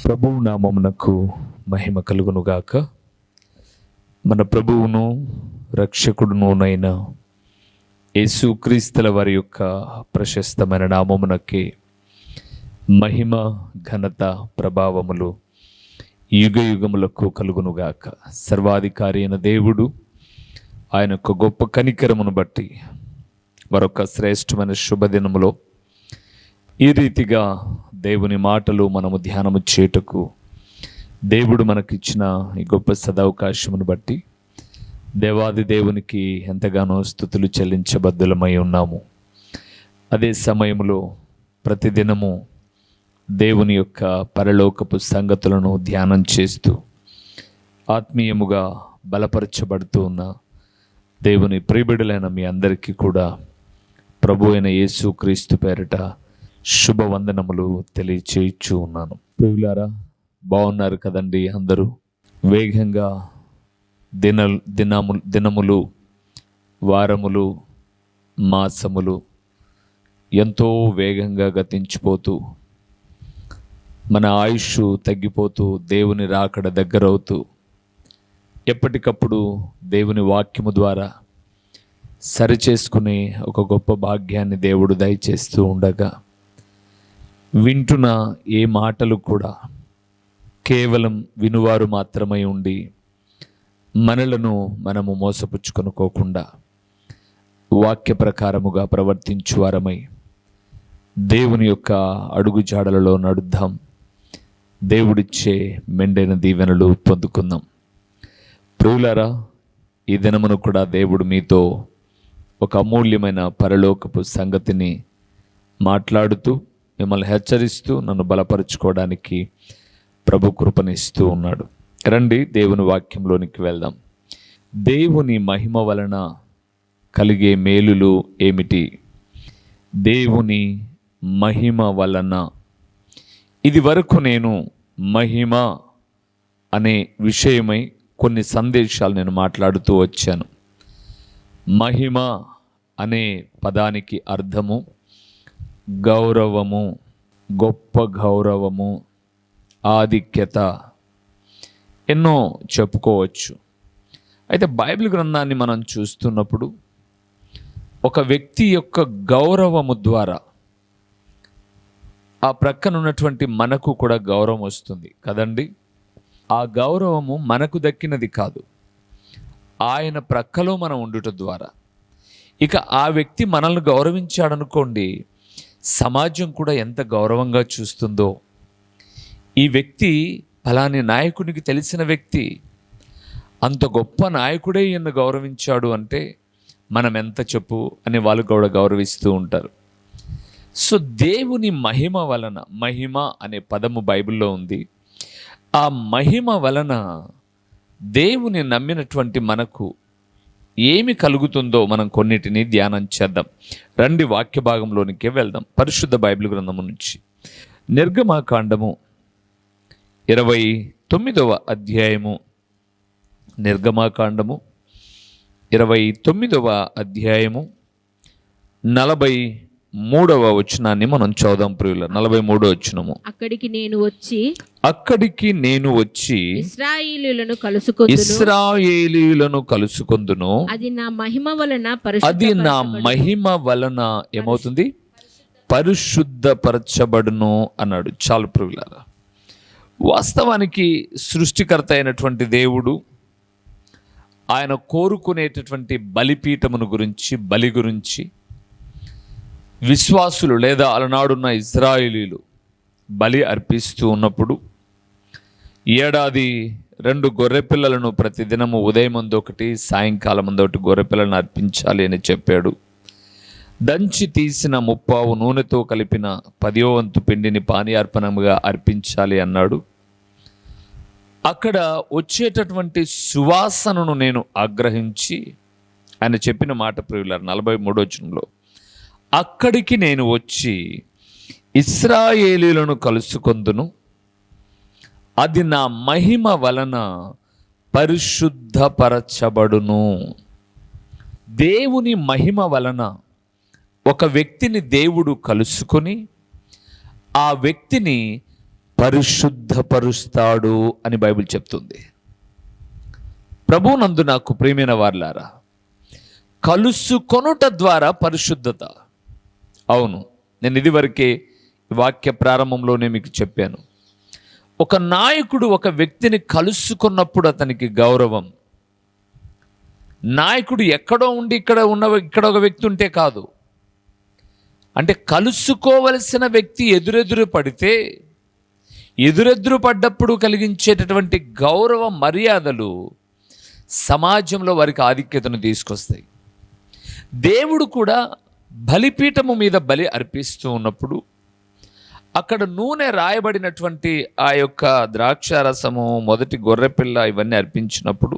ప్రభువు నామమునకు మహిమ కలుగునుగాక. మన ప్రభువును రక్షకుడునునైన యేసుక్రీస్తుల వారి యొక్క ప్రశస్తమైన నామమునకి మహిమ, ఘనత, ప్రభావములు యుగ యుగములకు కలుగునుగాక. సర్వాధికారి అయిన దేవుడు ఆయన యొక్క గొప్ప కనికరమును బట్టి మరొక శ్రేష్టమైన శుభదినములో ఈ రీతిగా దేవుని మాటలు మనము ధ్యానము చేయుటకు దేవుడు మనకిచ్చిన ఈ గొప్ప సదవకాశమును బట్టి దేవాది దేవునికి ఎంతగానో స్తుతులు చెల్లించబద్దులమై ఉన్నాము. అదే సమయంలో ప్రతిదినము దేవుని యొక్క పరలోకపు సంగతులను ధ్యానం చేస్తూ ఆత్మీయముగా బలపరచబడుతూ ఉన్న దేవుని ప్రియబిడ్డలైన మీ అందరికీ కూడా ప్రభు అయిన యేసుక్రీస్తు పేరిట శుభవందనములు తెలియచేయచ్చు ఉన్నాను. ప్రియులారా, బాగున్నారు కదండి అందరూ? వేగంగా దినములు, వారములు, మాసములు ఎంతో వేగంగా గతించిపోతూ మన ఆయుష్ తగ్గిపోతూ దేవుని రాకడ దగ్గరవుతూ ఎప్పటికప్పుడు దేవుని వాక్యము ద్వారా సరిచేసుకునే ఒక గొప్ప భాగ్యాన్ని దేవుడు దయచేస్తూ ఉండగా వింటున్న ఏ మాటలు కూడా కేవలం వినువారు మాత్రమై ఉండి మనలను మనము మోసపుచ్చుకొనుకోకుండా వాక్య ప్రకారముగా ప్రవర్తించువారమై దేవుని యొక్క అడుగు జాడలలో నడుద్దాం. దేవుడిచ్చే మెండైన దీవెనలు పొందుకుందాం. ప్రియులారా, ఈ దినమును కూడా దేవుడు మీతో ఒక అమూల్యమైన పరలోకపు సంగతిని మాట్లాడుతూ మిమ్మల్ని హెచ్చరిస్తూ నన్ను బలపరుచుకోవడానికి ప్రభు కృపనిస్తూ ఉన్నాడు. రండి దేవుని వాక్యంలోనికి వెళ్దాం. దేవుని మహిమ వలన కలిగే మేలులు ఏమిటి? దేవుని మహిమ వలన, ఇది వరకు నేను మహిమ అనే విషయమై కొన్ని సందేశాలు నేను మాట్లాడుతూ వచ్చాను. మహిమ అనే పదానికి అర్థము గౌరవము, గొప్ప గౌరవము, ఆధిక్యత, ఎన్నో చెప్పుకోవచ్చు. అయితే బైబిల్ గ్రంథాన్ని మనం చూస్తున్నప్పుడు ఒక వ్యక్తి యొక్క గౌరవము ద్వారా ఆ ప్రక్కన ఉన్నటువంటి మనకు కూడా గౌరవం వస్తుంది కదండి. ఆ గౌరవము మనకు దక్కినది కాదు, ఆయన ప్రక్కలో మనం ఉండుట ద్వారా. ఇక ఆ వ్యక్తి మనల్ని గౌరవించాడనుకోండి, సమాజం కూడా ఎంత గౌరవంగా చూస్తుందో. ఈ వ్యక్తి ఫలాని నాయకునికి తెలిసిన వ్యక్తి, అంత గొప్ప నాయకుడే ఈయన గౌరవించాడు అంటే మనం ఎంత చెప్పు అని వాళ్ళు కూడా గౌరవిస్తూ ఉంటారు. సో దేవుని మహిమ వలన, మహిమ అనే పదము బైబిల్లో ఉంది. ఆ మహిమ వలన దేవుని నమ్మినటువంటి మనకు ఏమి కలుగుతుందో మనం కొన్నిటిని ధ్యానం చేద్దాం. రండి వాక్య భాగంలోనికి వెళ్దాం. పరిశుద్ధ బైబిల్ గ్రంథము నుంచి నిర్గమాకాండము 29వ అధ్యాయము, నిర్గమాకాండము 29వ అధ్యాయము 43వ వచనాన్ని మనం చదువుదాం ప్రియుల. 43వ వచనము. అక్కడికి నేను వచ్చి ఇశ్రాయేలీయులను కలుసుకొందును. అది నా మహిమ వలన ఏమవుతుంది? పరిశుద్ధపరచబడును అన్నాడు. చాలు ప్రియులారా, వాస్తవానికి సృష్టికర్త అయినటువంటి దేవుడు ఆయన కోరుకునేటటువంటి బలిపీఠమును గురించి, బలి గురించి విశ్వాసులు లేదా అలనాడున్న ఇశ్రాయేలీయులు బలి అర్పిస్తూ ఉన్నప్పుడు ఏడాది 2 గొర్రెపిల్లలను ప్రతిదినము ఉదయం ముందు ఒకటి, సాయంకాలం ముందు ఒకటి గొర్రెపిల్లను అర్పించాలి అని చెప్పాడు. దంచి తీసిన 30 నూనెతో కలిపిన 10వ వంతు పిండిని పానీయార్పణముగా అర్పించాలి అన్నాడు. అక్కడ వచ్చేటటువంటి సువాసనను నేను ఆగ్రహించి, ఆయన చెప్పిన మాట ప్రియులారా 43వ వచనంలో, అక్కడికి నేను వచ్చి ఇశ్రాయేలీయులను కలుసుకొందును, అది నా మహిమ వలన పరిశుద్ధపరచబడును. దేవుని మహిమ వలన ఒక వ్యక్తిని దేవుడు కలుసుకొని ఆ వ్యక్తిని పరిశుద్ధపరుస్తాడు అని బైబిల్ చెప్తుంది. ప్రభువునందు నాకు ప్రియమైన వారలారా, కలుసుకొనుట ద్వారా పరిశుద్ధత. అవును, నేను ఇదివరకే వాక్య ప్రారంభంలోనే మీకు చెప్పాను. ఒక నాయకుడు ఒక వ్యక్తిని కలుసుకున్నప్పుడు అతనికి గౌరవం. నాయకుడు ఎక్కడో ఉండి ఇక్కడ ఒక వ్యక్తి ఉంటే కాదు. అంటే కలుసుకోవలసిన వ్యక్తి ఎదురెదురు పడితే, ఎదురెదురు పడ్డప్పుడు కలిగించేటటువంటి గౌరవ మర్యాదలు సమాజంలో వారికి ఆధిక్యతను తీసుకొస్తాయి. దేవుడు కూడా బలిపీఠము మీద బలి అర్పిస్తూ ఉన్నప్పుడు అక్కడ నూనె రాయబడినటువంటి ఆ యొక్క ద్రాక్షారసము, మొదటి గొర్రెపిల్ల ఇవన్నీ అర్పించినప్పుడు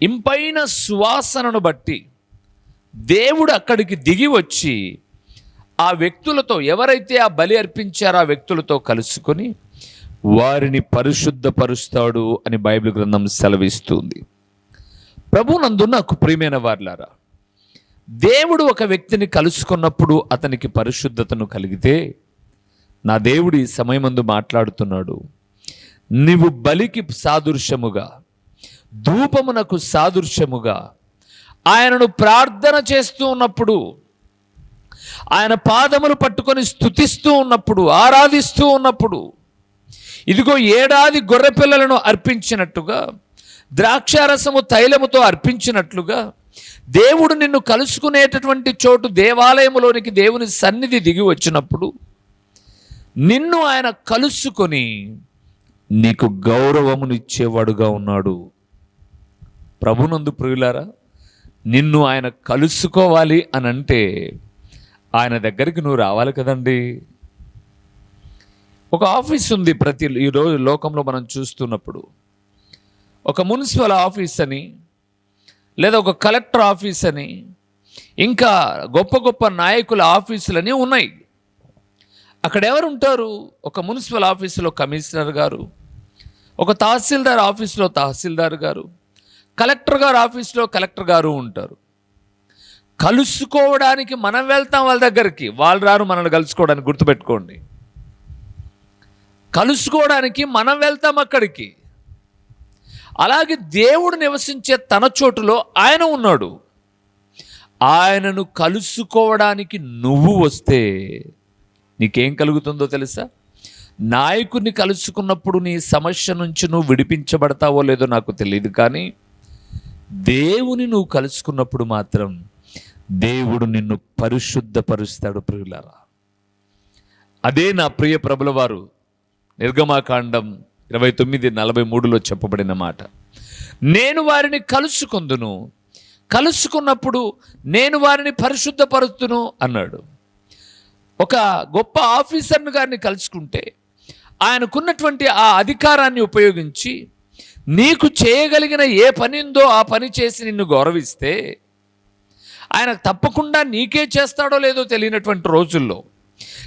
ఇంపైన సువాసనను బట్టి దేవుడు అక్కడికి దిగి వచ్చి ఆ వ్యక్తులతో, ఎవరైతే ఆ బలి అర్పించారో ఆ వ్యక్తులతో కలుసుకొని వారిని పరిశుద్ధపరుస్తాడు అని బైబిల్ గ్రంథం సెలవిస్తుంది. ప్రభువునందు నాకు ప్రియమైన వారలారా, దేవుడు ఒక వ్యక్తిని కలుసుకున్నప్పుడు అతనికి పరిశుద్ధతను కలిగితే, నా దేవుడు ఈ సమయమందు మాట్లాడుతున్నాడు, నీవు బలికి సాదృశ్యముగా, ధూపమునకు సాదృశ్యముగా ఆయనను ప్రార్థన చేస్తూ ఉన్నప్పుడు, ఆయన పాదములు పట్టుకొని స్తుతిస్తూ ఉన్నప్పుడు, ఆరాధిస్తూ ఉన్నప్పుడు, ఇదిగో 7 గొర్రెపిల్లలను అర్పించినట్టుగా, ద్రాక్షారసము తైలముతో అర్పించినట్లుగా దేవుడు నిన్ను కలుసుకునేటటువంటి చోటు దేవాలయములోనికి దేవుని సన్నిధి దిగి వచ్చినప్పుడు నిన్ను ఆయన కలుసుకొని నీకు గౌరవమునిచ్చేవాడుగా ఉన్నాడు. ప్రభునందు ప్రియులారా, నిన్ను ఆయన కలుసుకోవాలి అని అంటే ఆయన దగ్గరికి నువ్వు రావాలి కదండి. ఒక ఆఫీస్ ఉంది ఈరోజు లోకంలో మనం చూస్తున్నప్పుడు. ఒక మున్సిపల్ ఆఫీస్ అని, లేదా ఒక కలెక్టర్ ఆఫీస్ అని, ఇంకా గొప్ప గొప్ప నాయకుల ఆఫీసులని ఉన్నాయి. అక్కడ ఎవరు ఉంటారు? ఒక మున్సిపల్ ఆఫీసులో కమిషనర్ గారు, ఒక తహసీల్దార్ ఆఫీసులో తహసీల్దార్ గారు, కలెక్టర్ గారు ఆఫీసులో కలెక్టర్ గారు ఉంటారు. కలుసుకోవడానికి మనం వెళ్తాం వాళ్ళ దగ్గరికి, వాళ్ళు రారు మనల్ని కలుసుకోవడానికి. గుర్తుపెట్టుకోండి, కలుసుకోవడానికి మనం వెళ్తాం అక్కడికి. అలాగే దేవుడు నివసించే తన చోటులో ఆయన ఉన్నాడు. ఆయనను కలుసుకోవడానికి నువ్వు వస్తే నీకేం కలుగుతుందో తెలుసా? నాయకుడిని కలుసుకున్నప్పుడు నీ సమస్య నుంచి నువ్వు విడిపించబడతావో లేదో నాకు తెలియదు, కానీ దేవుని నువ్వు కలుసుకున్నప్పుడు మాత్రం దేవుడు నిన్ను పరిశుద్ధపరుస్తాడు. ప్రియులారా, అదే నా ప్రియ ప్రభుల వారు నిర్గమాకాండం 29:43 చెప్పబడిన మాట. నేను వారిని కలుసుకొందును, కలుసుకున్నప్పుడు నేను వారిని పరిశుద్ధపరుస్తును అన్నాడు. ఒక గొప్ప ఆఫీసర్ను గారిని కలుసుకుంటే ఆయనకున్నటువంటి ఆ అధికారాన్ని ఉపయోగించి నీకు చేయగలిగిన ఏ పని ఉందో ఆ పని చేసి నిన్ను గౌరవిస్తే ఆయన తప్పకుండా నీకే చేస్తాడో లేదో తెలియనటువంటి రోజుల్లో,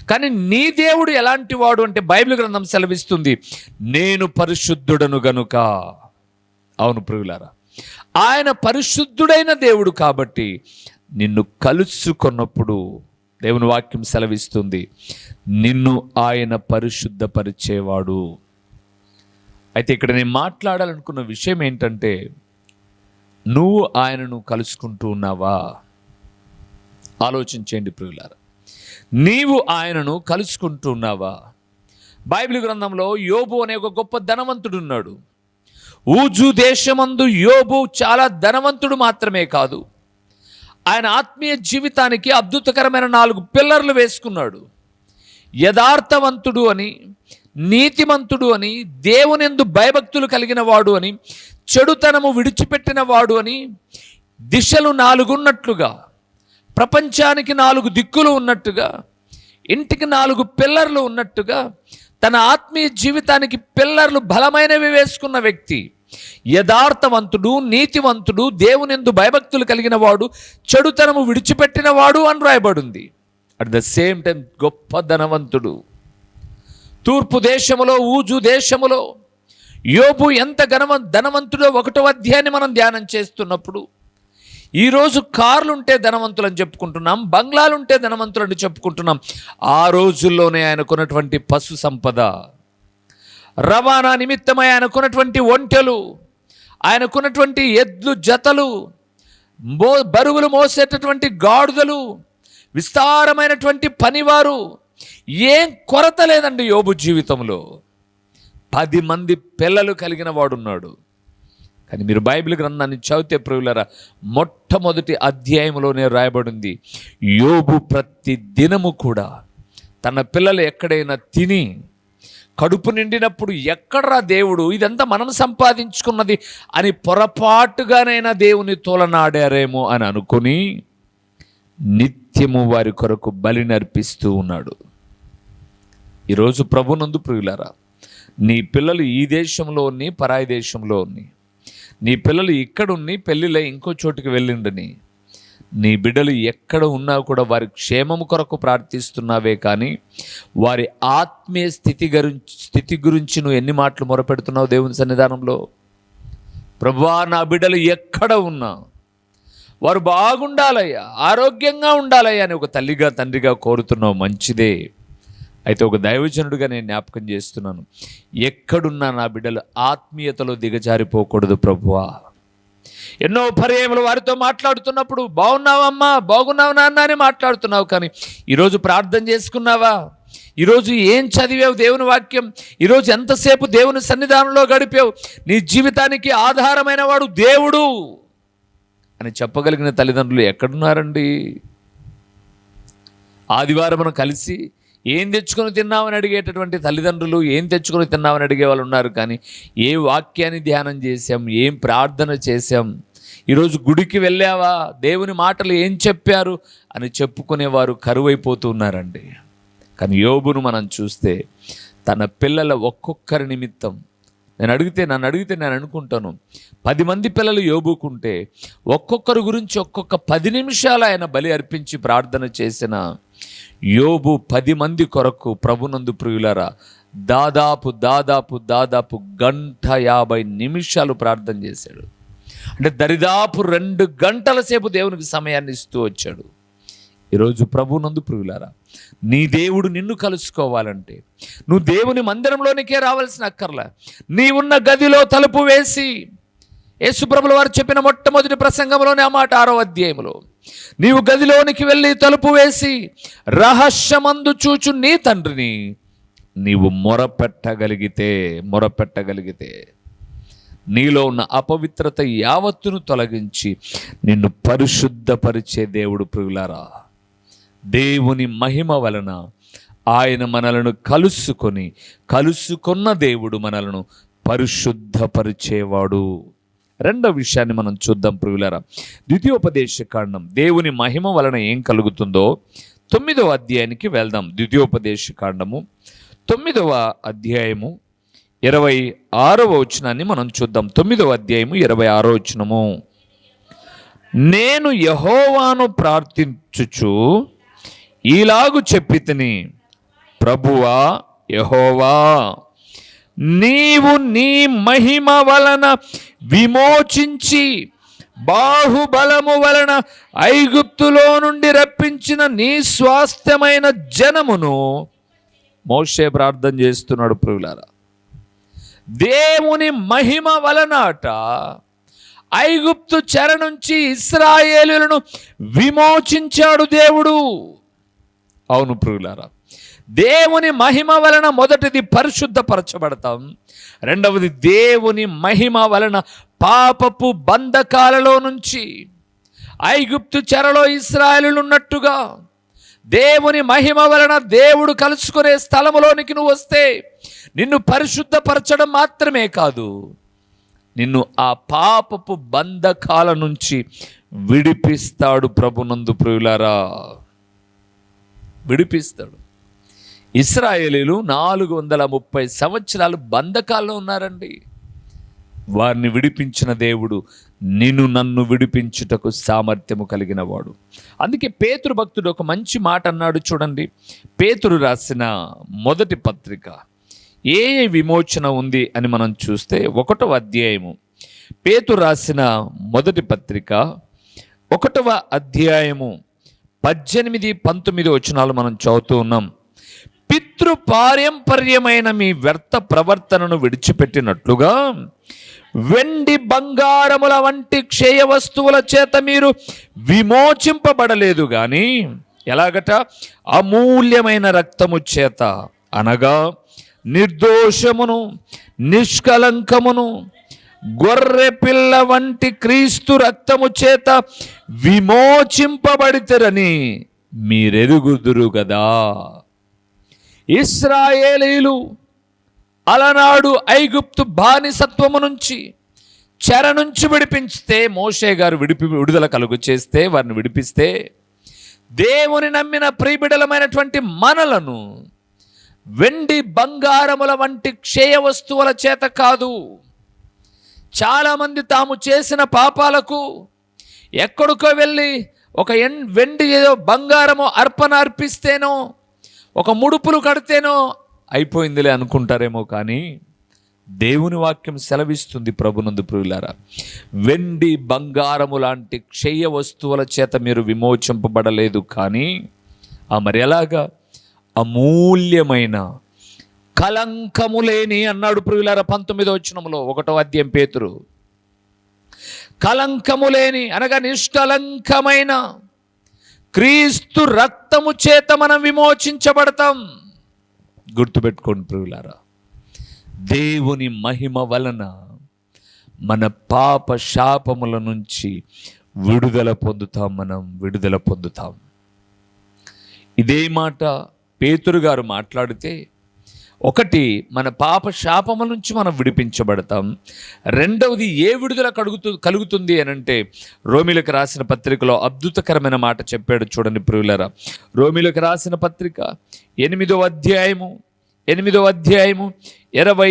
కానీ నీ దేవుడు ఎలాంటి వాడు అంటే బైబిల్ గ్రంథం సెలవిస్తుంది, నేను పరిశుద్ధుడను గనుక. అవును ప్రియులారా, ఆయన పరిశుద్ధుడైన దేవుడు కాబట్టి నిన్ను కలుసుకున్నప్పుడు దేవుని వాక్యం సెలవిస్తుంది, నిన్ను ఆయన పరిశుద్ధపరిచేవాడు. అయితే ఇక్కడ నేను మాట్లాడాలనుకున్న విషయం ఏంటంటే, నువ్వు ఆయనను కలుసుకుంటూ ఉన్నావా? ఆలోచించండి ప్రియులారా, నీవు ఆయనను కలుసుకుంటూ ఉన్నావా? బైబిల్ గ్రంథంలో యోబు అనే ఒక గొప్ప ధనవంతుడు ఉన్నాడు. ఊజు దేశమందు యోబు చాలా ధనవంతుడు మాత్రమే కాదు, ఆయన ఆత్మీయ జీవితానికి అద్భుతకరమైన 4 పిల్లర్లు వేసుకున్నాడు. యథార్థవంతుడు అని, నీతిమంతుడు అని, దేవునియందు భయభక్తులు కలిగిన వాడు అని, చెడుతనము విడిచిపెట్టిన వాడు అని, దిశలు 4 ఉన్నట్లుగా, ప్రపంచానికి 4 దిక్కులు ఉన్నట్టుగా, ఇంటికి 4 పిల్లర్లు ఉన్నట్టుగా, తన ఆత్మీయ జీవితానికి పిల్లర్లు బలమైనవి వేసుకున్న వ్యక్తి. యథార్థవంతుడు, నీతివంతుడు, దేవునియందు భయభక్తులు కలిగిన వాడు, చెడుతనము విడిచిపెట్టిన వాడు అని రాయబడింది. అట్ ద సేమ్ టైం గొప్ప ధనవంతుడు. తూర్పు దేశములో, ఊజు దేశములో యోబు ఎంత ధనవంతుడో 1వ అధ్యాయాన్ని మనం ధ్యానం చేస్తున్నప్పుడు, ఈరోజు కార్లుంటే ధనవంతులు అని చెప్పుకుంటున్నాం, బంగ్లాలుంటే ధనవంతులు అని చెప్పుకుంటున్నాం. ఆ రోజుల్లోనే ఆయనకున్నటువంటి పశు సంపద, రవాణా నిమిత్తమై ఆయనకున్నటువంటి ఒంటెలు, ఆయనకున్నటువంటి ఎద్లు జతలు, బరువులు మోసేటటువంటి గాడిదలు, విస్తారమైనటువంటి పనివారు, ఏం కొరత లేదండి యోబు జీవితంలో. 10 మంది పిల్లలు కలిగిన వాడున్నాడు. కానీ మీరు బైబిల్ గ్రంథాన్ని చదివితే ప్రియులారా, మొట్టమొదటి అధ్యాయంలోనే రాయబడింది, యోబు ప్రతి దినము కూడా తన పిల్లలు ఎక్కడైనా తిని కడుపు నిండినప్పుడు, ఎక్కడరా దేవుడు, ఇదంతా మనం సంపాదించుకున్నది అని పొరపాటుగానైనా దేవుని తోలనాడారేమో అని అనుకుని నిత్యము వారి కొరకు బలిని అర్పిస్తూ ఉన్నాడు. ఈరోజు ప్రభునందు ప్రియులారా, నీ పిల్లలు ఈ దేశంలో ఉన్ని, పరాయి దేశంలో ఉన్ని, నీ పిల్లలు ఇక్కడున్ని, పెళ్ళిలో ఇంకో చోటుకి వెళ్ళిండని, నీ బిడ్డలు ఎక్కడ ఉన్నా కూడా వారి క్షేమము కొరకు ప్రార్థిస్తున్నావే కానీ వారి ఆత్మీయ స్థితి గురించి నువ్వు ఎన్ని మాటలు మొరపెడుతున్నావు దేవుని సన్నిధానంలో? ప్రభువా, నా బిడ్డలు ఎక్కడ ఉన్నా వారు బాగుండాలయ్యా, ఆరోగ్యంగా ఉండాలయ్యా అని ఒక తల్లిగా తండ్రిగా కోరుతున్నావు, మంచిదే. అయితే ఒక దైవజనుడిగా నేను జ్ఞాపకం చేస్తున్నాను, ఎక్కడున్నా నా బిడ్డలు ఆత్మీయతలో దిగజారిపోకూడదు ప్రభువా. ఎన్నో పర్యాయములు వారితో మాట్లాడుతున్నప్పుడు బాగున్నావమ్మా, బాగున్నావు నాన్న అని మాట్లాడుతున్నావు, కానీ ఈరోజు ప్రార్థన చేసుకున్నావా? ఈరోజు ఏం చదివావు దేవుని వాక్యం? ఈరోజు ఎంతసేపు దేవుని సన్నిధానంలో గడిపావు? నీ జీవితానికి ఆధారమైన వాడు దేవుడు అని చెప్పగలిగిన తల్లిదండ్రులు ఎక్కడున్నారండి? ఆదివారం మనం కలిసి ఏం తెచ్చుకొని తిన్నామని అడిగేటటువంటి తల్లిదండ్రులు, ఏం తెచ్చుకొని తిన్నామని అడిగే వాళ్ళు ఉన్నారు, కానీ ఏ వాక్యాన్ని ధ్యానం చేశాం, ఏం ప్రార్థన చేశాం, ఈరోజు గుడికి వెళ్ళావా, దేవుని మాటలు ఏం చెప్పారు అని చెప్పుకునేవారు కరువైపోతూ ఉన్నారండి. కానీ యోబును మనం చూస్తే తన పిల్లల ఒక్కొక్కరి నిమిత్తం, నన్ను అడిగితే నేను అనుకుంటాను, 10 మంది పిల్లలు యోబుకుంటే ఒక్కొక్కరి గురించి ఒక్కొక్క 10 నిమిషాలు ఆయన బలి అర్పించి ప్రార్థన చేసిన యోబు 10 మంది కొరకు ప్రభునందు ప్రియులారా దాదాపు 1:50 నిమిషాలు ప్రార్థన చేశాడు. అంటే దరిదాపు 2 గంటల సేపు దేవునికి సమయాన్ని ఇస్తూ వచ్చాడు. ఈరోజు ప్రభునందు ప్రియులారా, నీ దేవుడు నిన్ను కలుసుకోవాలంటే నువ్వు దేవుని మందిరంలోనికే రావాల్సిన అక్కర్లా. నీవున్న గదిలో తలుపు వేసి, యేసుప్రభుల వారు చెప్పిన మొట్టమొదటి ప్రసంగంలోనే ఆ మాట 6వ అధ్యాయంలో, నీవు గదిలోనికి వెళ్ళి తలుపు వేసి రహస్యమందు చూచు నీ తండ్రిని నీవు మొరపెట్టగలిగితే నీలో ఉన్న అపవిత్రత యావత్తును తొలగించి నిన్ను పరిశుద్ధపరిచే దేవుడు. ప్రియులారా, దేవుని మహిమ వలన ఆయన మనలను కలుసుకున్న దేవుడు మనలను పరిశుద్ధపరిచేవాడు. రెండవ విషయాన్ని మనం చూద్దాం ప్రియులారా. ద్వితీయోపదేశకాండం దేవుని మహిమ వలన ఏం కలుగుతుందో 9వ అధ్యాయానికి వెళ్దాం. ద్వితీయోపదేశకాండము 9వ అధ్యాయము 26వ వచనాన్ని మనం చూద్దాం. 9వ అధ్యాయము 26వ వచనము, నేను యెహోవాను ప్రార్థించుచు ఈలాగు చెప్పితిని, ప్రభువా యెహోవా, నీవు నీ మహిమ వలన విమోచించి బాహుబలము వలన ఐగుప్తులో నుండి రప్పించిన నీ స్వాస్థ్యమైన జనమును. మోషే ప్రార్థన చేస్తున్నాడు ప్రియులారా, దేవుని మహిమ వలన అట ఐగుప్తు చెర నుంచి ఇశ్రాయేలులను విమోచించాడు దేవుడు. అవును ప్రియులారా, దేవుని మహిమ వలన మొదటిది పరిశుద్ధపరచబడతాం, రెండవది దేవుని మహిమ వలన పాపపు బంధకాలలో నుంచి, ఐగుప్తు చెరలో ఇశ్రాయేలులు ఉన్నట్టుగా దేవుని మహిమ వలన దేవుడు కలుసుకునే స్థలములోనికి నువ్వు వస్తే నిన్ను పరిశుద్ధపరచడం మాత్రమే కాదు, నిన్ను ఆ పాపపు బంధకాల నుంచి విడిపిస్తాడు. ప్రభునందు ప్రియులారా, విడిపిస్తాడు. ఇశ్రాయేలీలు 430 సంవత్సరాలు బంధకాల్లో ఉన్నారండి. వారిని విడిపించిన దేవుడు నిన్ను నన్ను విడిపించుటకు సామర్థ్యము కలిగిన వాడు. అందుకే పేతురు భక్తుడు ఒక మంచి మాట అన్నాడు చూడండి. పేతురు రాసిన మొదటి పత్రిక ఏ విమోచన ఉంది అని మనం చూస్తే 1వ అధ్యాయము, పేతురు రాసిన మొదటి పత్రిక 1వ అధ్యాయము 18-19 వచనాలు మనం చదువుతూ ఉన్నాం. పితృపారంపర్యమైన మీ వ్యర్థ ప్రవర్తనను విడిచిపెట్టినట్లుగా వెండి బంగారముల వంటి క్షయ వస్తువుల చేత మీరు విమోచింపబడలేదు గాని ఎలాగట, అమూల్యమైన రక్తము చేత, అనగా నిర్దోషమును నిష్కలంకమును గొర్రె పిల్ల వంటి క్రీస్తు రక్తము చేత విమోచింపబడితరని మీరెరుగుదురు గదా. ఇశ్రాయేలీలు అలనాడు ఐగుప్తు బానిసత్వము నుంచి, చెర నుంచి విడిపించితే, మోషే గారు విడుదల కలుగు చేస్తే, వారిని విడిపిస్తే, దేవుని నమ్మిన ప్రియబిడలమైనటువంటి మనలను వెండి బంగారముల వంటి క్షయ వస్తువుల చేత కాదు. చాలామంది తాము చేసిన పాపాలకు ఎక్కడికో వెళ్ళి ఒక వెండి ఏదో బంగారమో అర్పణ అర్పిస్తేనో, ఒక ముడుపులు కడితేనో అయిపోయిందిలే అనుకుంటారేమో, కానీ దేవుని వాక్యం సెలవిస్తుంది ప్రభునందు ప్రియులారా, వెండి బంగారము లాంటి క్షయ వస్తువుల చేత మీరు విమోచింపబడలేదు, కానీ మరి ఎలాగా, అమూల్యమైన కలంకము లేని అన్నాడు ప్రియులారా 19వ వచనంలో 1వ అధ్యాయం పేతురు. కలంకము లేని అనగా నిష్కలంకమైన క్రీస్తు రక్తము చేత మనం విమోచించబడతాం. గుర్తుపెట్టుకోండి ప్రియులారా, దేవుని మహిమ వలన మన పాప శాపముల నుంచి విడుదల పొందుతాం, మనం విడుదల పొందుతాం. ఇదే మాట పేతురు గారు మాట్లాడితే, ఒకటి మన పాప శాపముల నుంచి మనం విడిపించబడతాం. రెండవది ఏ విడుదల కలుగుతుంది అనంటే, రోమీలకు రాసిన పత్రికలో అద్భుతకరమైన మాట చెప్పాడు. చూడండి ప్రియులారా, రోమీలకు రాసిన పత్రిక 8వ అధ్యాయము 23వ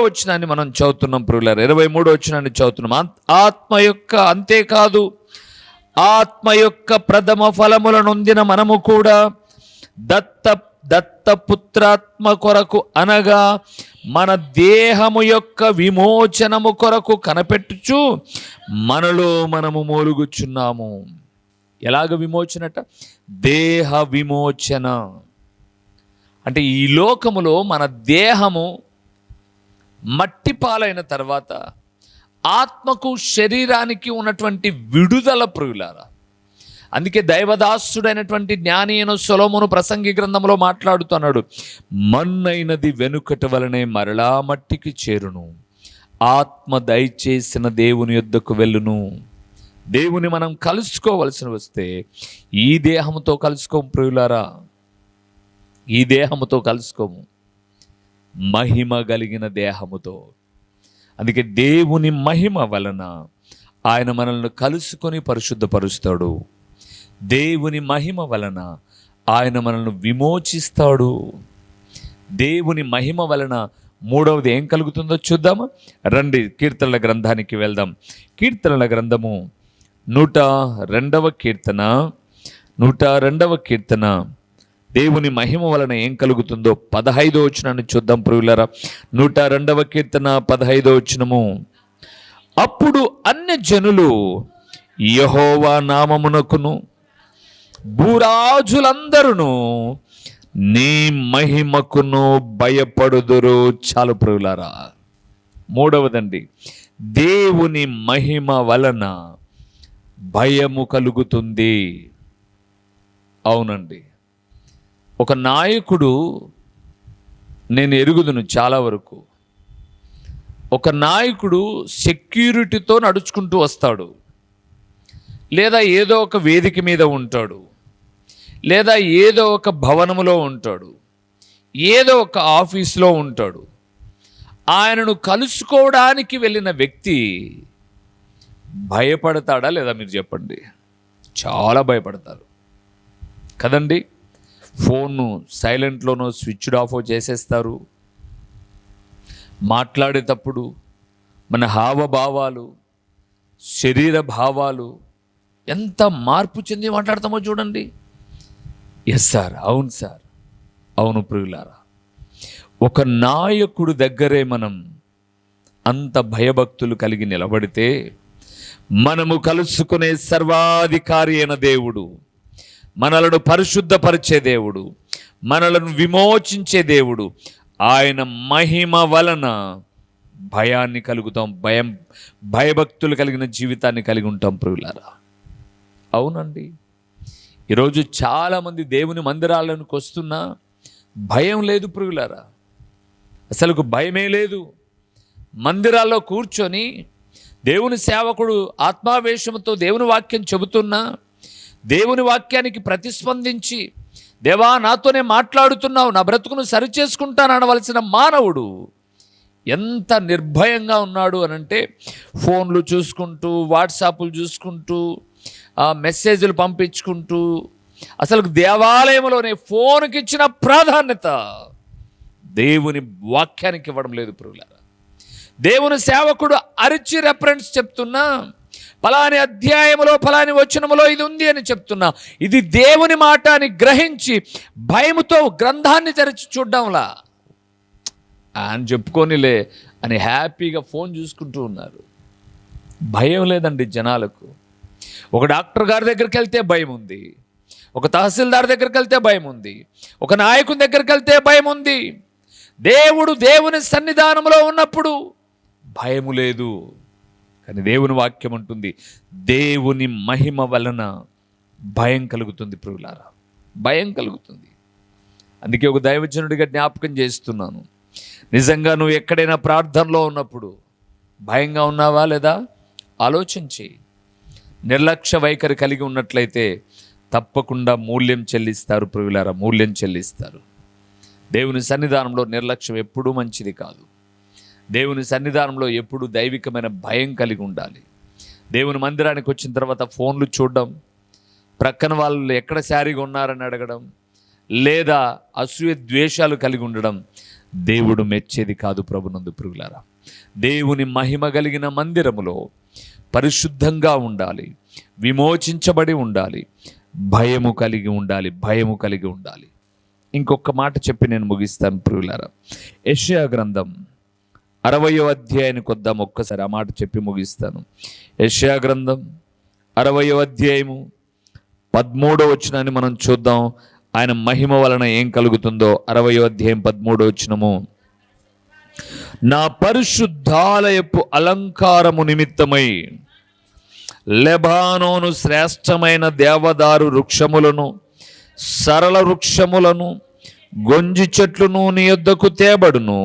వచనాన్ని మనం చదువుతున్నాం ప్రియులారా. 23వ వచనాన్ని చదువుతున్నాం. అంతేకాదు ఆత్మ యొక్క ప్రథమ ఫలములను నొందిన మనము కూడా దత్తపుత్రాత్మ కొరకు, అనగా మన దేహము యొక్క విమోచనము కొరకు కనపెట్టుచు మనలో మనము మూలుగుచున్నాము. ఎలాగ విమోచనట? దేహ విమోచన. అంటే ఈ లోకములో మన దేహము మట్టి పాలైన తర్వాత ఆత్మకు శరీరానికి ఉన్నటువంటి విడుదల ప్రియులారా. అందుకే దైవదాసుడైనటువంటి జ్ఞాని అయిన సొలొమోను ప్రసంగి గ్రంథంలో మాట్లాడుతున్నాడు, మన్నైనది వెనుకటి వలనే మరలా మట్టికి చేరును, ఆత్మ దయచేసిన దేవుని యొద్దకు వెళ్ళును. దేవుని మనం కలుసుకోవలసి వస్తే ఈ దేహముతో కలుసుకోము ప్రియులారా, ఈ దేహముతో కలుసుకోము, మహిమ కలిగిన దేహముతో. అందుకే దేవుని మహిమ వలన ఆయన మనల్ని కలుసుకొని పరిశుద్ధపరుస్తాడు. దేవుని మహిమ వలన ఆయన మనల్ని విమోచిస్తాడు. దేవుని మహిమ వలన మూడవది ఏం కలుగుతుందో చూద్దామా? రండి కీర్తనల గ్రంథానికి వెళ్దాం. కీర్తనల గ్రంథము 102వ కీర్తన, 102వ కీర్తన. దేవుని మహిమ వలన ఏం కలుగుతుందో 15వ వచనాన్ని చూద్దాం ప్రియులారా. 102వ కీర్తన 15వ వచనము. అప్పుడు అన్య జనులు యెహోవా నామమునకును భూరాజులందరూ నీ మహిమకును భయపడుదురు. చాలు ప్రియులారా. మూడవదండి, దేవుని మహిమ వలన భయము కలుగుతుంది. అవునండి, ఒక నాయకుడు, నేను ఎరుగుదును చాలా వరకు, ఒక నాయకుడు సెక్యూరిటీతో నడుచుకుంటూ వస్తాడు, లేదా ఏదో ఒక వేదిక మీద ఉంటాడు, లేదా ఏదో ఒక భవనములో ఉంటాడు, ఏదో ఒక ఆఫీస్లో ఉంటాడు. ఆయనను కలుసుకోవడానికి వెళ్ళిన వ్యక్తి భయపడతాడా లేదా? మీరు చెప్పండి. చాలా భయపడతారు కదండి. ఫోన్ను సైలెంట్లోనో స్విచ్డ్ ఆఫ్ చేసేస్తారు. మాట్లాడేటప్పుడు మన హావభావాలు, శరీర భావాలు ఎంత మార్పు చెంది మాట్లాడతామో చూడండి. ఎస్ సార్, అవును సార్, అవును ప్రియులారా. ఒక నాయకుడు దగ్గరే మనం అంత భయభక్తులు కలిగి నిలబడితే, మనము కలుసుకునే సర్వాధికారి అయిన దేవుడు, మనలను పరిశుద్ధపరిచే దేవుడు, మనలను విమోచించే దేవుడు. ఆయన మహిమ వలన భయాన్ని కలుగుతాం, భయభక్తులు కలిగిన జీవితాన్ని కలిగి ఉంటాం ప్రియులారా. అవునండి, ఈరోజు చాలామంది దేవుని మందిరాలకు వస్తున్నా భయం లేదు ప్రియులారా, అసలుకు భయమే లేదు. మందిరాల్లో కూర్చొని దేవుని సేవకుడు ఆత్మావేశంతో దేవుని వాక్యం చెబుతున్నా, దేవుని వాక్యానికి ప్రతిస్పందించి, దేవా నాతోనే మాట్లాడుతున్నావు, నా బ్రతుకును సరిచేసుకుంటాననవలసిన మానవుడు ఎంత నిర్భయంగా ఉన్నాడు అనంటే, ఫోన్లు చూసుకుంటూ, వాట్సాప్లు చూసుకుంటూ, మెసేజ్లు పంపించుకుంటూ, అసలు దేవాలయంలోనే ఫోన్కి ఇచ్చిన ప్రాధాన్యత దేవుని వాక్యానికి ఇవ్వడం లేదు ప్రియులారా. దేవుని సేవకుడు అరిచి రెఫరెన్స్ చెప్తున్నా, ఫలాని అధ్యాయములో ఫలాని వచనములో ఇది ఉంది అని చెప్తున్నా, ఇది దేవుని మాట అని గ్రహించి భయముతో గ్రంథాన్ని తెరిచి చూడ్డంలా ఆయన చెప్పుకోనిలే అని హ్యాపీగా ఫోన్ చూసుకుంటూ ఉన్నారు. భయం లేదండి జనాలకు. ఒక డాక్టర్ గారి దగ్గరికి వెళ్తే భయం ఉంది, ఒక తహసీల్దార్ దగ్గరికి వెళ్తే భయం ఉంది, ఒక నాయకుని దగ్గరికి వెళ్తే భయం ఉంది. దేవుని సన్నిధానంలో ఉన్నప్పుడు భయము లేదు. కానీ దేవుని వాక్యం ఉంటుంది, దేవుని మహిమ వలన భయం కలుగుతుంది ప్రియులారా, భయం కలుగుతుంది. అందుకే ఒక దైవజనుడిగా జ్ఞాపకం చేస్తున్నాను, నిజంగా నువ్వు ఎక్కడైనా ప్రార్థనలో ఉన్నప్పుడు భయంగా ఉన్నావా లేదా ఆలోచించి, నిర్లక్ష్య వైఖరి కలిగి ఉన్నట్లయితే తప్పకుండా మూల్యం చెల్లిస్తారు ప్రియులారా, మూల్యం చెల్లిస్తారు. దేవుని సన్నిధానంలో నిర్లక్ష్యం ఎప్పుడూ మంచిది కాదు. దేవుని సన్నిధానంలో ఎప్పుడు దైవికమైన భయం కలిగి ఉండాలి. దేవుని మందిరానికి వచ్చిన తర్వాత ఫోన్లు చూడడం, ప్రక్కన వాళ్ళు ఎక్కడ శారీగా ఉన్నారని అడగడం, లేదా అసూయ ద్వేషాలు కలిగి ఉండడం దేవుడు మెచ్చేది కాదు ప్రభునందు ప్రియులారా. దేవుని మహిమ కలిగిన మందిరములో పరిశుద్ధంగా ఉండాలి, విమోచించబడి ఉండాలి, భయము కలిగి ఉండాలి, భయము కలిగి ఉండాలి. ఇంకొక మాట చెప్పి నేను ముగిస్తాను ప్రియులారా. యెషయా గ్రంథం 60వ అధ్యాయానికి వద్దాం. ఒక్కసారి ఆ మాట చెప్పి ముగిస్తాను. యెషయా గ్రంథం 60వ అధ్యాయము 13వ వచనాన్ని మనం చూద్దాం. ఆయన మహిమ వలన ఏం కలుగుతుందో. 60వ అధ్యాయం 13వ వచనము, నా పరిశుద్ధాలయపు అలంకారము నిమిత్తమై లెబానోను శ్రేష్టమైన దేవదారు వృక్షములను, సరళ వృక్షములను, గొంజి చెట్లును నీ యొద్దకు తేబడును.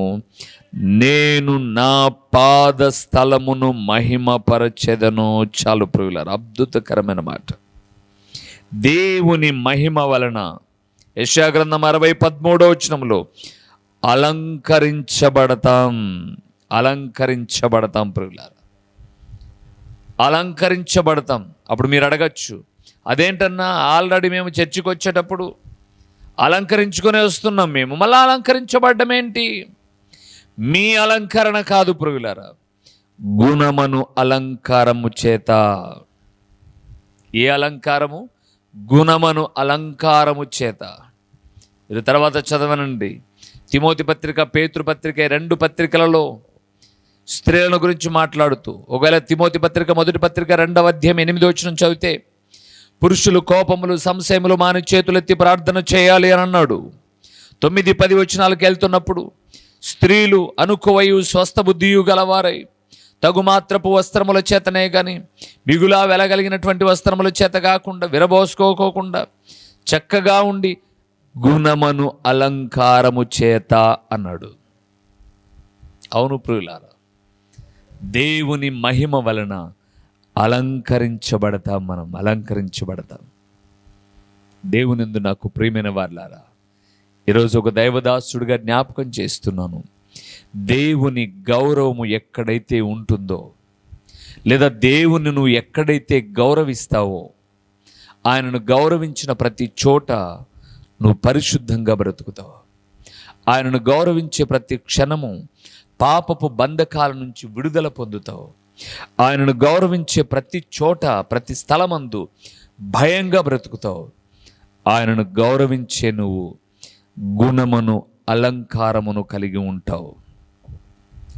నేను నా పాద స్థలమును మహిమపరచెదను. చాలు ప్రియులారా, అద్భుతకరమైన మాట. దేవుని మహిమ వలన యెషయా గ్రంథం 60:13 వచనంలో అలంకరించబడతాం, అలంకరించబడతాం ప్రియులారా, అలంకరించబడతాం. అప్పుడు మీరు అడగచ్చు, అదేంటన్నా ఆల్రెడీ మేము చర్చికి వచ్చేటప్పుడు అలంకరించుకునే వస్తున్నాం, మేము మళ్ళీ అలంకరించబడ్డం ఏంటి? మీ అలంకరణ కాదు ప్రియులారా, గుణమను అలంకారము చేత. ఏ అలంకారము? గుణమను అలంకారము చేత. మీరు తర్వాత చదవనండి, తిమోతి పత్రిక, పేతురు పత్రిక, 2 పత్రికలలో స్త్రీలను గురించి మాట్లాడుతూ, ఒకవేళ తిమోతి పత్రిక మొదటి పత్రిక 2వ అధ్యాయం 8వ వచనం చదివితే, పురుషులు కోపములు సంశయములు మాని చేతులెత్తి ప్రార్థన చేయాలి అని అన్నాడు. 9-10 వచనాలకు వెళ్తున్నప్పుడు, స్త్రీలు అనుకువయు స్వస్థ బుద్ధియు గలవారై తగుమాత్రపు వస్త్రముల చేతనే కానీ మిగులా వెలగలిగినటువంటి వస్త్రముల చేత కాకుండా, విరబోసుకోకుండా చక్కగా ఉండి గుణమను అలంకారము చేత అన్నాడు. అవును ప్రియులారా, దేవుని మహిమ వలన అలంకరించబడతాం, మనం అలంకరించబడతాం. దేవునిందు నాకు ప్రియమైన వారులారా, ఈరోజు ఒక దైవదాసుడిగా జ్ఞాపకం చేస్తున్నాను, దేవుని గౌరవము ఎక్కడైతే ఉంటుందో, లేదా దేవుని నువ్వు ఎక్కడైతే గౌరవిస్తావో, ఆయనను గౌరవించిన ప్రతి చోట నువ్వు పరిశుద్ధంగా బ్రతుకుతావు. ఆయనను గౌరవించే ప్రతి క్షణము పాపపు బంధకాల నుంచి విడుదల పొందుతావు. ఆయనను గౌరవించే ప్రతి చోట, ప్రతి స్థలమందు భయంగా బ్రతుకుతావు. ఆయనను గౌరవించే నువ్వు గుణమును అలంకారమును కలిగి ఉంటావు.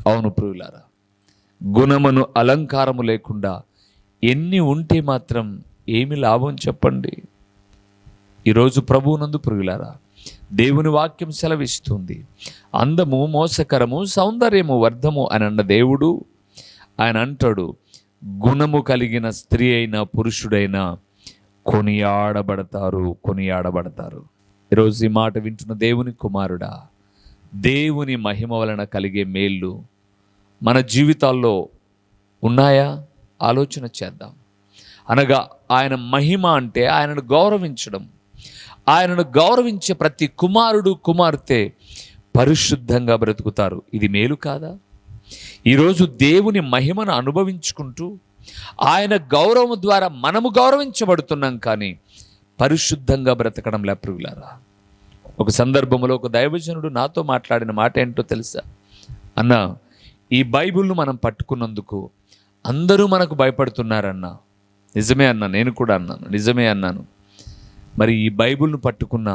అవును ప్రియులారా, గుణమును అలంకారము లేకుండా ఎన్ని ఉంటే మాత్రం ఏమి లాభం చెప్పండి? ఈరోజు ప్రభువునందు ప్రియులారా, దేవుని వాక్యం సెలవిస్తుంది. అందము మోసకరము, సౌందర్యము వ్యర్థము అని అన్న దేవుడు ఆయన అంటాడు, గుణము కలిగిన స్త్రీ అయినా పురుషుడైనా కొనియాడబడతారు. ఈరోజు ఈ మాట వింటున్న దేవుని కుమారుడా, దేవుని మహిమ వలన కలిగే మేళ్ళు మన జీవితాల్లో ఉన్నాయా? ఆలోచన చేద్దాం. అనగా ఆయన మహిమ అంటే ఆయనను గౌరవించడం. ఆయనను గౌరవించే ప్రతి కుమారుడు కుమార్తె పరిశుద్ధంగా బ్రతుకుతారు. ఇది మేలు కాదా? ఈరోజు దేవుని మహిమను అనుభవించుకుంటూ ఆయన గౌరవం ద్వారా మనము గౌరవించబడుతున్నాం, కానీ పరిశుద్ధంగా బ్రతకడం లేప్రుగులారా. ఒక సందర్భంలో ఒక దైవజనుడు నాతో మాట్లాడిన మాట ఏంటో తెలుసా? అన్న, ఈ బైబిల్ను మనం పట్టుకున్నందుకు అందరూ మనకు భయపడుతున్నారన్నా. నిజమే అన్నా, నేను కూడా అన్నాను, నిజమే అన్నాను. మరి ఈ బైబిల్ను పట్టుకున్న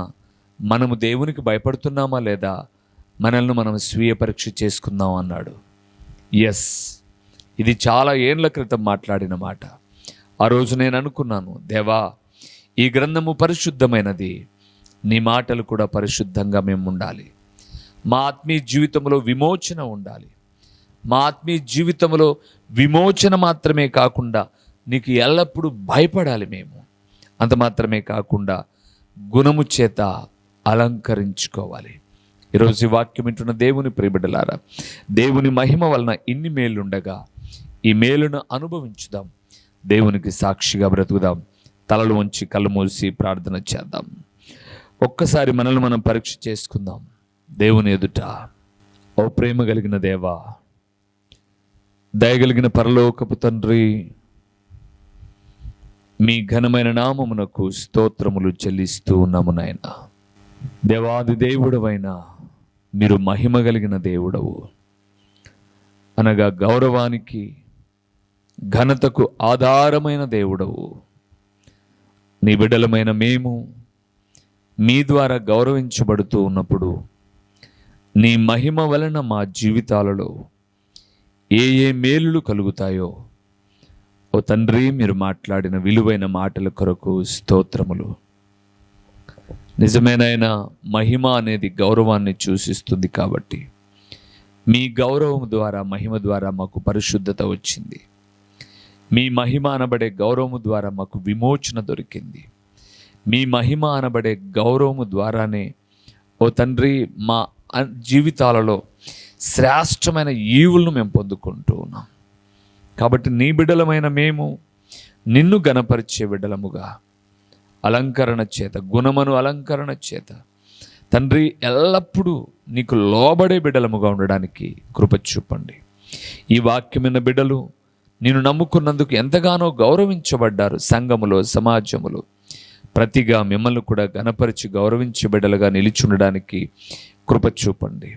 మనము దేవునికి భయపడుతున్నామా లేదా? మనల్ని మనం స్వీయ పరీక్ష చేసుకుందాం అన్నాడు. ఎస్, ఇది చాలా ఏళ్ల క్రితం మాట్లాడిన మాట. ఆ రోజు నేను అనుకున్నాను, దేవా, ఈ గ్రంథము పరిశుద్ధమైనది, నీ మాటలు కూడా పరిశుద్ధంగా మేము ఉండాలి. మా ఆత్మీయ జీవితంలో విమోచన ఉండాలి. మా ఆత్మీయ జీవితంలో విమోచన మాత్రమే కాకుండా నీకు ఎల్లప్పుడూ భయపడాలి మేము. అంత మాత్రమే కాకుండా గుణము చేత అలంకరించుకోవాలి. ఈరోజు ఈ వాక్యం వింటున్న దేవుని ప్రియబిడ్డలారా, దేవుని మహిమ వలన ఇన్ని మేలుండగా ఈ మేలును అనుభవించుదాం. దేవునికి సాక్షిగా బ్రతుకుదాం. తలలు వంచి కళ్ళు మూసి ప్రార్థన చేద్దాం. ఒక్కసారి మనల్ని మనం పరీక్ష చేసుకుందాం దేవుని ఎదుట. ఓ ప్రేమ కలిగిన దేవా, దయగలిగిన పరలోకపు తండ్రి, మీ ఘనమైన నామమునకు స్తోత్రములు చెల్లిస్తూ ఉన్నాము నాయనా. దేవాది దేవుడవైనా మీరు మహిమ కలిగిన దేవుడవు, అనగా గౌరవానికి ఘనతకు ఆధారమైన దేవుడవు. నీ బిడ్డలమైన మేము మీ ద్వారా గౌరవించబడుతూ ఉన్నప్పుడు నీ మహిమ వలన మా జీవితాలలో ఏ ఏ మేలులు కలుగుతాయో ఓ తండ్రి, మీరు మాట్లాడిన విలువైన మాటల కొరకు స్తోత్రములు. నిజమేనైనా మహిమ అనేది గౌరవాన్ని సూచిస్తుంది కాబట్టి మీ గౌరవం ద్వారా, మహిమ ద్వారా మాకు పరిశుద్ధత వచ్చింది. మీ మహిమ అనబడే గౌరవము ద్వారా మాకు విమోచన దొరికింది. మీ మహిమ అనబడే గౌరవము ద్వారానే ఓ తండ్రి మా జీవితాలలో శ్రేష్టమైన ఈవులను మేము పొందుకుంటూ ఉన్నాం. కాబట్టి నీ బిడ్డలమైన మేము నిన్ను గణపరిచే బిడ్డలముగా అలంకరణ చేత, గుణమను అలంకరణ చేత తండ్రి ఎల్లప్పుడూ నీకు లోబడే బిడ్డలముగా ఉండడానికి కృప చూపండి. ఈ వాక్యమైన బిడ్డలు నిన్ను నమ్ముకున్నందుకు ఎంతగానో గౌరవించబడ్డారు. సంఘములో, సమాజములో ప్రతిగా మిమ్మల్ని కూడా గణపరిచి గౌరవించే బిడ్డలుగా నిలిచుండడానికి కృప చూపండి.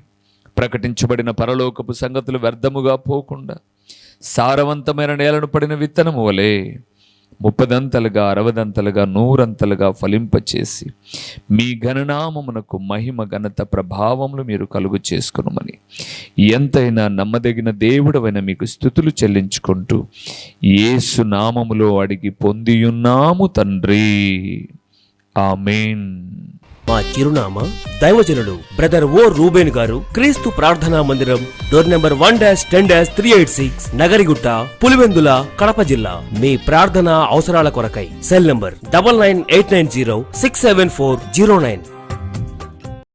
ప్రకటించబడిన పరలోకపు సంగతులు వ్యర్థముగా పోకుండా సారవంతమైన నేలను పడిన విత్తనము వలె 30దంతలుగా, 60దంతలుగా, 100అంతలుగా ఫలింపచేసి మీ ఘననామమునకు మహిమ, ఘనత, ప్రభావములు మీరు కలుగు చేసుకునమని ఎంతైనా నమ్మదగిన దేవుడవైన మీకు స్తుతులు చెల్లించుకుంటూ యేసు నామములో అడిగి పొందియున్నాము తండ్రి. ఆమేన్. మా చిరునామా దైవజనులు బ్రదర్ ఓ రూబేన్ గారు, క్రీస్తు ప్రార్థనా మందిరం, డోర్ నెంబర్ 1-10-386, నగరిగుట్ట, పులివెందుల, కడప జిల్లా. మీ ప్రార్థనా అవసరాల కొరకై సెల్ నంబర్ 9989067409.